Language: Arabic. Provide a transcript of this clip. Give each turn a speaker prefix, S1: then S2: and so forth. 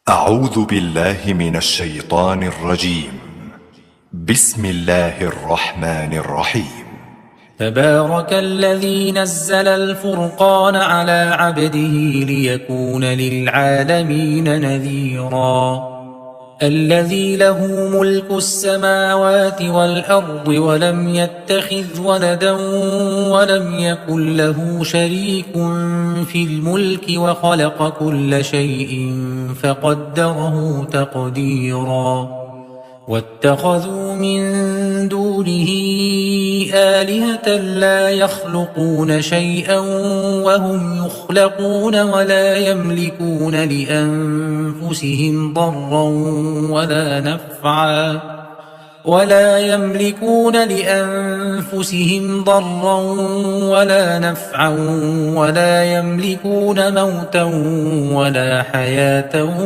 S1: أعوذ بالله من الشيطان الرجيم. بسم الله الرحمن الرحيم.
S2: تبارك الذي نزل الفرقان على عبده ليكون للعالمين نذيرا. الذي له ملك السماوات والأرض ولم يتخذ ولدا ولم يكن له شريك في الملك وخلق كل شيء فقدره تقديرا. واتخذوا من دونه آلهة لا يخلقون شيئا وهم يخلقون ولا يملكون لأنفسهم ضرا ولا نفعا ولا يملكون موتا ولا حياة